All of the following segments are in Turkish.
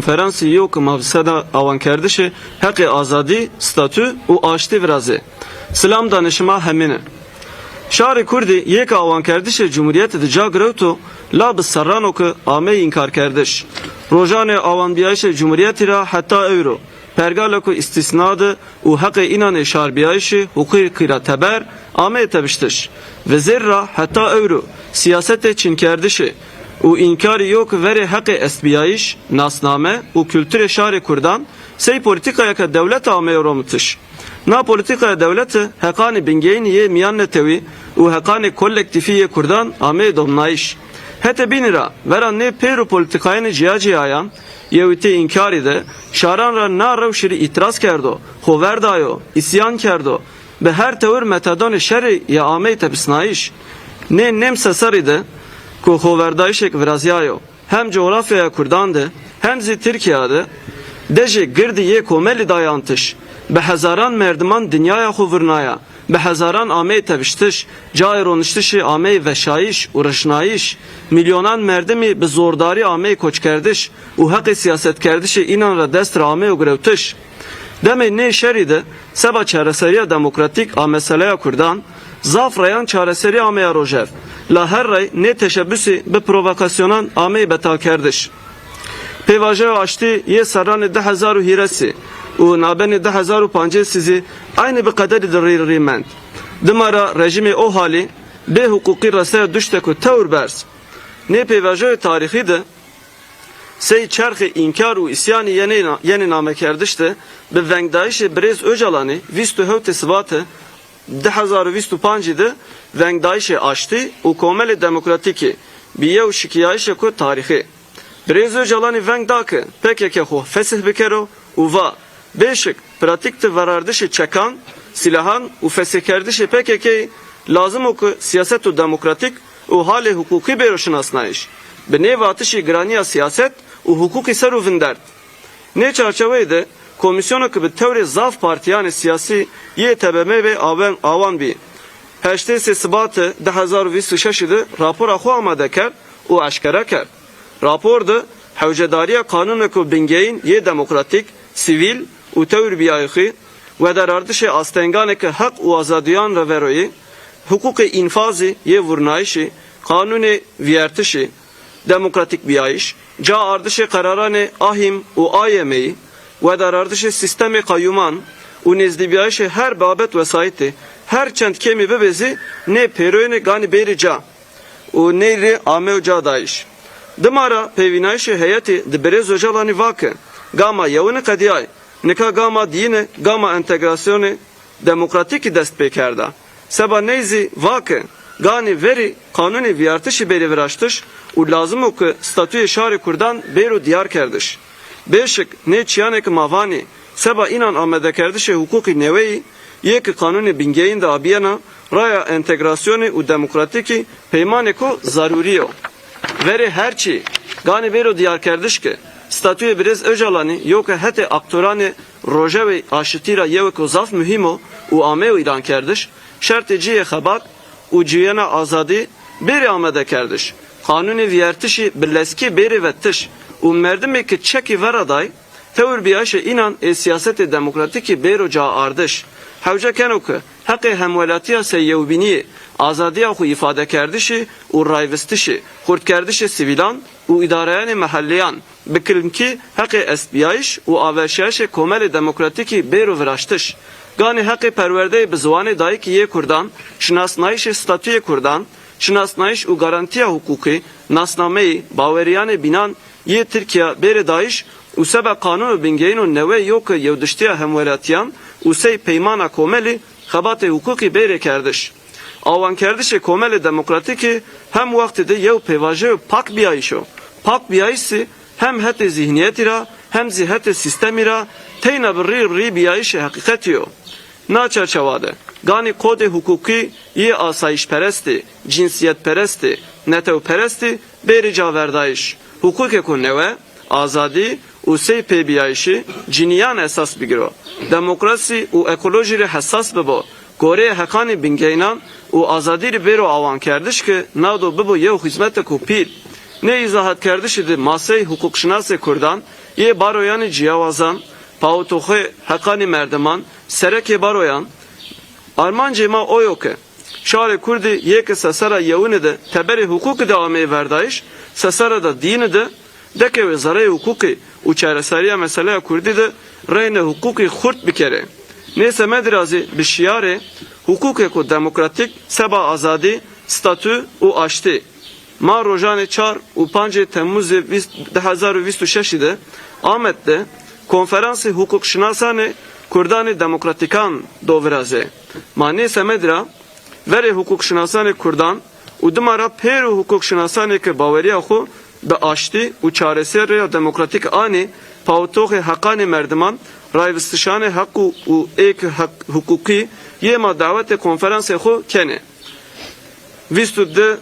konferansı yok mavsada avan kerdişi hakkı azadi, statü u aşti virazi. Selam danışma hemine. Şari Kurdi yek avan kerdişi Cumhuriyeti de cagrevto la bisarrano ki ame inkar kerdiş. Rojane avan biyayşe Cumhuriyeti ra hatta euro. Pergala ku istisnadı u hakkı inanı şar biyayşi hukuki kira teber ame tebiştiş. Ve zerra hatta euro siyasete çin kerdişi. U inkari yok veri hakkı esbiyayiş, nasname u kültüre şari Kurdan sey politikaya ka devlet ame yoromutiş. Na politikaya devleti hekani bingeyni ye miyannetevi u hekani kolektifiye Kurdan ame domnayiş. Hete binira veran ne peru politikayını ciyaciyayan yeviti inkari de şaran ra na revşiri itiraz kerdo, hoverdayo, isyan kerdo be her tevir metadon şeri ya ame tebisnayiş. Ne nemse saride ku hoverdayişek viraziyayo hem coğrafyaya Kurdan'dı hem zi Türkiye'de deje girdi ye komeli dayantış be hezaran merdiman dünyaya huvurnaya be hezaran ame teviştiş caironiştişi ame veşayiş uğraşnayiş milyonan merdimi be zordari ame koç kerdiş u hakkı siyaset kerdişi inan ra destra ame ugrevtiş deme ne şeride seba çareseriya demokratik a meseleye Kurdan zafrayan çareseri ameye rojev la her ray ne teşebbüsü be provokasyonan amey betal kerdiş. Pevaje açtı ye saran 10,000 hiresi u naben 10,005 sizi aynı bir kaderi dirriment. Dimara rejimi o hali be hukuki rasaya düşte ku tevr bers. Ne pevaje tarihi de sey çarxı inkar u isyani yeni name kerdişte be vengdayişi Brez Öcalan'ı vistu hevte sıvatı 2025'de vengdayişi açtı u komeli demokratiki biye u şikiyayişe ku tarihi. Brez Öcalan'ı vengdakı PKK ho fesih bikero u va beşik pratikti varardişi çekan silahan u fesih kerdişi PKK'yi lazım o ku siyaset u demokratik u hali hukuki beroşinasnayiş. Be ne vatişi graniya siyaset u hukuki seru vindert. Ne çerçeveyde komisyonu gibi teori zaf parti yani siyasi YTBM ve avan bi. Heşte sesibatı 2026'de rapor axu amade kerd u aşkara kerd. Raporda hevcedariya kanunu ku bingeyin ye demokratik, sivil u teori biyayıqi ve darardışe astenganeke hak u azadiyan reveroyi, hukuki infazi ye vurnayişi, kanuni viyertişi, demokratik biyayiş, ca ardışe kararane ahim u ayemeyi, ve darardışe sistemi kayyuman u nezdibiyayşe her babet vesayeti her çend kemi bebezi ne peroyne gani berica u neyri amevca dayış. Dımara pevinayşe heyeti de Brez Öcalan'ı vakı gama yavını kadiyay nika gama dine gama entegrasyonu demokratik dest pekerda. Seba neyzi vakı gani veri kanuni viyartışı beri viraştış u lazım o ki statüye şari Kurdan beru diyar kerdiş. Beşik ne çiyanek mavani seba inan amede kerdişe hukuki neveyi yek kanuni bingeyin de abiyana raya entegrasyonu u demokratiki peymane ko zaruriyo. Veri herçi gani beru diyar kerdiş ki statüye Brez Öcalan'ı yok hete aktorani rojevi aşitira yevko zaf mühimo u ameo ilan kerdiş şerti ciye xabat u ciyana azadi beri amede kerdiş. Kanuni viyertişi birleski beri vettiş u merdimi ki çeki veraday tevr biyaşe inan siyaseti demokratiki beroca ardış. Hevce kenoku hakkı hemvelatiya seyyevbiniye azadiya xu ifade kerdişi u rayvistişi kurt kerdişi sivilan u idareyani mahalliyan bikilimki hakkı esbiyayiş u aveşyaşe komeli demokratiki bero viraştış. Gani hakkı perverde bizvani dayiki ye Kurdan şinasnayişi statüye Kurdan şinasnayiş u garantiya hukuki nasnameyi baveriyane binan ye Türkiye beri dayiş u sebe kanunu bingeyinu neve yok yevdiştiya hemvelatiyan u sey peymana komeli xabate hukuki beri kerdiş. Avan kerdişe komeli demokratiki hem vaktide yev pevaje pak biyayişo. Pak biyayişi hem hete zihniyetira hem zihete sistemira teyna bir biyayişe hakikatiyo. Na çerçevade gani kode hukuki ye asayiş peresti, cinsiyet peresti, netev peresti berica verdayiş. Hukuke ku neve, azadi u sey pebiyayişi ciniyan esas bigiro. Demokrasi u ekolojiri hassas bebo. Gore hekani bingeynan u azadiri bero avan kerdiş ki navdo bibo yev hizmete ku pil. ne izahat kardeş idi masay hukukşinası Kurdan ye baroyanı ciyavazan pautohe hakani merdeman sereke baroyan Armanca ma o yok. Şare Kurdi yek sasara yevne de teberi hukuk devamı verdayış sasara da dini de deke ve zaray hukuki uçaresariye mesela Kurdi de reyne hukuki hurt bir kere. Neyse medirazi bir şiare hukuki ko demokratik seba azadi statü u açtı. Ma rojane 4 u 5 Temmuz 2026 de Ahmet'te konferansı hukuk şinasane Kurdani demokratikan doveraze. Ma neyse medira veri hukuk şinasane Kurdan u dumara peru hukuk şinasane ke baveriya xo be açtı u çaresi reya demokratik ani pautohe hakani merdiman rayvistişane hakkı u ek hukuki yema davete konferansı xo kene. Vistude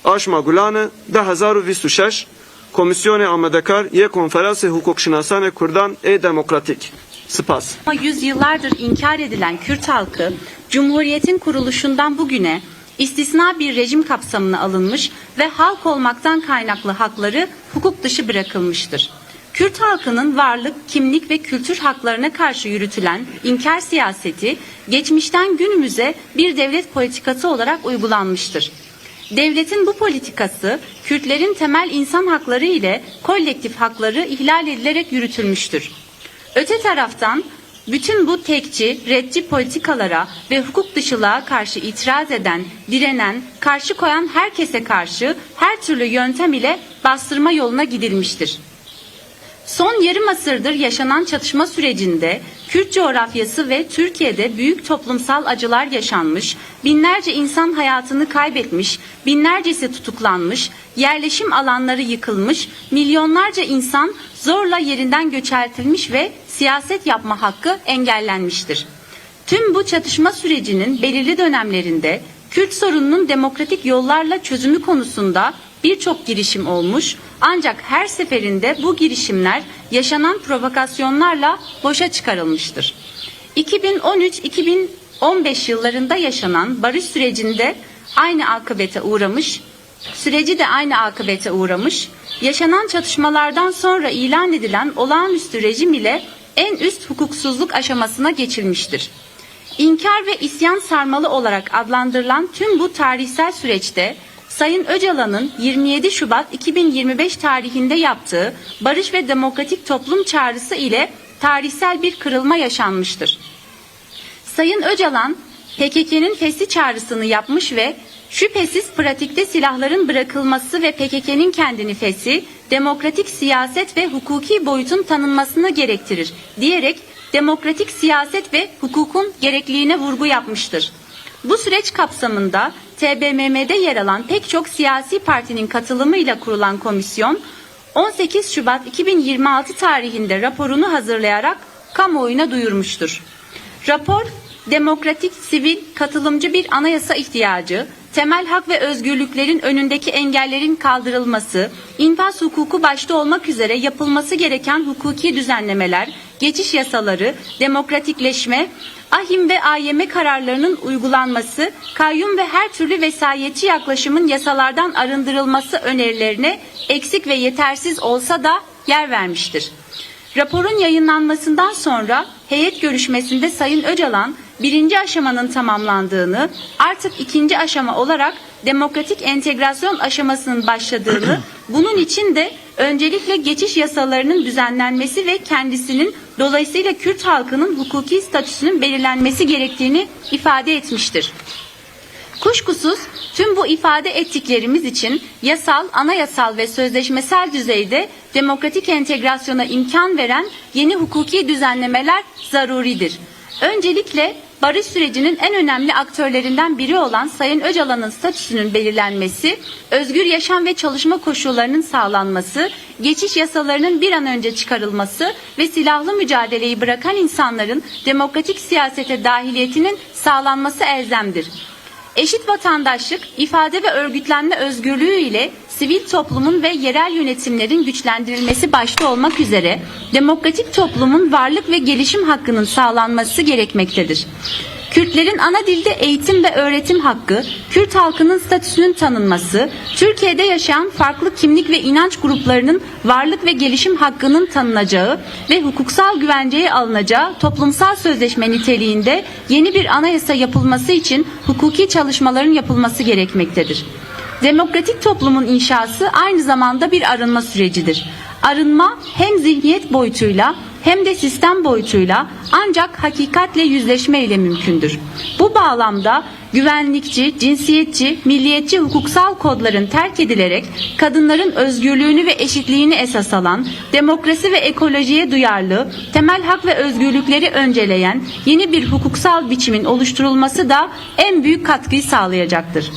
Aşma Gulanı 2026 Komisyonu Amedekar ye konferansı hukukşinasane Kurdan demokratik. Spas. Yüzyıllardır inkar edilen Kürt halkı, Cumhuriyet'in kuruluşundan bugüne istisna bir rejim kapsamına alınmış ve halk olmaktan kaynaklı hakları hukuk dışı bırakılmıştır. Kürt halkının varlık, kimlik ve kültür haklarına karşı yürütülen inkar siyaseti, geçmişten günümüze bir devlet politikası olarak uygulanmıştır. Devletin bu politikası, Kürtlerin temel insan hakları ile kolektif hakları ihlal edilerek yürütülmüştür. Öte taraftan, bütün bu tekçi, reddi politikalara ve hukuk dışılığa karşı itiraz eden, direnen, karşı koyan herkese karşı her türlü yöntem ile bastırma yoluna gidilmiştir. Son yarım asırdır yaşanan çatışma sürecinde Kürt coğrafyası ve Türkiye'de büyük toplumsal acılar yaşanmış, binlerce insan hayatını kaybetmiş, binlercesi tutuklanmış, yerleşim alanları yıkılmış, milyonlarca insan zorla yerinden göçertilmiş ve siyaset yapma hakkı engellenmiştir. Tüm bu çatışma sürecinin belirli dönemlerinde Kürt sorununun demokratik yollarla çözümü konusunda birçok girişim olmuş, ancak her seferinde bu girişimler yaşanan provokasyonlarla boşa çıkarılmıştır. 2013-2015 yıllarında yaşanan barış sürecinde aynı akıbete uğramış, yaşanan çatışmalardan sonra ilan edilen olağanüstü rejim ile en üst hukuksuzluk aşamasına geçilmiştir. İnkar ve isyan sarmalı olarak adlandırılan tüm bu tarihsel süreçte Sayın Öcalan'ın 27 Şubat 2025 tarihinde yaptığı barış ve demokratik toplum çağrısı ile tarihsel bir kırılma yaşanmıştır. Sayın Öcalan, PKK'nın fesli çağrısını yapmış ve şüphesiz pratikte silahların bırakılması ve PKK'nın kendini feshi, demokratik siyaset ve hukuki boyutun tanınmasını gerektirir diyerek demokratik siyaset ve hukukun gerekliliğine vurgu yapmıştır. Bu süreç kapsamında TBMM'de yer alan pek çok siyasi partinin katılımıyla kurulan komisyon 18 Şubat 2026 tarihinde raporunu hazırlayarak kamuoyuna duyurmuştur. Rapor, demokratik, sivil, katılımcı bir anayasa ihtiyacı, temel hak ve özgürlüklerin önündeki engellerin kaldırılması, infaz hukuku başta olmak üzere yapılması gereken hukuki düzenlemeler, geçiş yasaları, demokratikleşme, ahim ve AYM kararlarının uygulanması, kayyum ve her türlü vesayetçi yaklaşımın yasalardan arındırılması önerilerine eksik ve yetersiz olsa da yer vermiştir. Raporun yayınlanmasından sonra heyet görüşmesinde Sayın Öcalan, birinci aşamanın tamamlandığını, artık ikinci aşama olarak demokratik entegrasyon aşamasının başladığını, bunun için de öncelikle geçiş yasalarının düzenlenmesi ve kendisinin dolayısıyla Kürt halkının hukuki statüsünün belirlenmesi gerektiğini ifade etmiştir. Kuşkusuz tüm bu ifade ettiklerimiz için yasal, anayasal ve sözleşmesel düzeyde demokratik entegrasyona imkan veren yeni hukuki düzenlemeler zaruridir. Öncelikle barış sürecinin en önemli aktörlerinden biri olan Sayın Öcalan'ın statüsünün belirlenmesi, özgür yaşam ve çalışma koşullarının sağlanması, geçiş yasalarının bir an önce çıkarılması ve silahlı mücadeleyi bırakan insanların demokratik siyasete dahiliyetinin sağlanması elzemdir. Eşit vatandaşlık, ifade ve örgütlenme özgürlüğü ile sivil toplumun ve yerel yönetimlerin güçlendirilmesi başta olmak üzere demokratik toplumun varlık ve gelişim hakkının sağlanması gerekmektedir. Kürtlerin ana dilde eğitim ve öğretim hakkı, Kürt halkının statüsünün tanınması, Türkiye'de yaşayan farklı kimlik ve inanç gruplarının varlık ve gelişim hakkının tanınacağı ve hukuksal güvenceye alınacağı toplumsal sözleşme niteliğinde yeni bir anayasa yapılması için hukuki çalışmaların yapılması gerekmektedir. Demokratik toplumun inşası aynı zamanda bir arınma sürecidir. Arınma hem zihniyet boyutuyla hem de sistem boyutuyla ancak hakikatle yüzleşme ile mümkündür. Bu bağlamda güvenlikçi, cinsiyetçi, milliyetçi hukuksal kodların terk edilerek kadınların özgürlüğünü ve eşitliğini esas alan, demokrasi ve ekolojiye duyarlı, temel hak ve özgürlükleri önceleyen yeni bir hukuksal biçimin oluşturulması da en büyük katkıyı sağlayacaktır.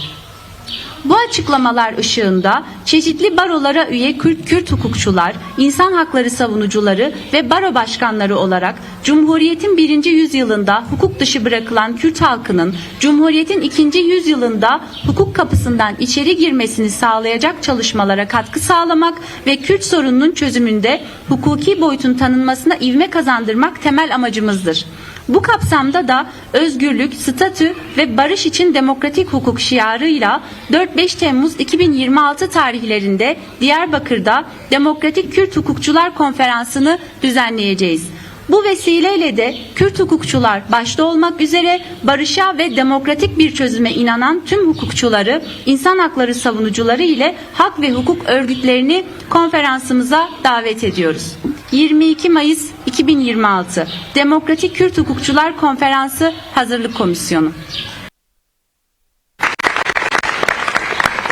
Bu açıklamalar ışığında çeşitli barolara üye Kürt hukukçular, insan hakları savunucuları ve baro başkanları olarak Cumhuriyet'in 1. yüzyılında hukuk dışı bırakılan Kürt halkının Cumhuriyet'in 2. yüzyılında hukuk kapısından içeri girmesini sağlayacak çalışmalara katkı sağlamak ve Kürt sorununun çözümünde hukuki boyutun tanınmasına ivme kazandırmak temel amacımızdır. Bu kapsamda da özgürlük, statü ve barış için demokratik hukuk şiarıyla 4-5 Temmuz 2026 tarihlerinde Diyarbakır'da Demokratik Kürt Hukukçular Konferansı'nı düzenleyeceğiz. Bu vesileyle de Kürt hukukçular başta olmak üzere barışa ve demokratik bir çözüme inanan tüm hukukçuları, insan hakları savunucuları ile hak ve hukuk örgütlerini konferansımıza davet ediyoruz. 22 Mayıs 2026 Demokratik Kürt Hukukçular Konferansı Hazırlık Komisyonu.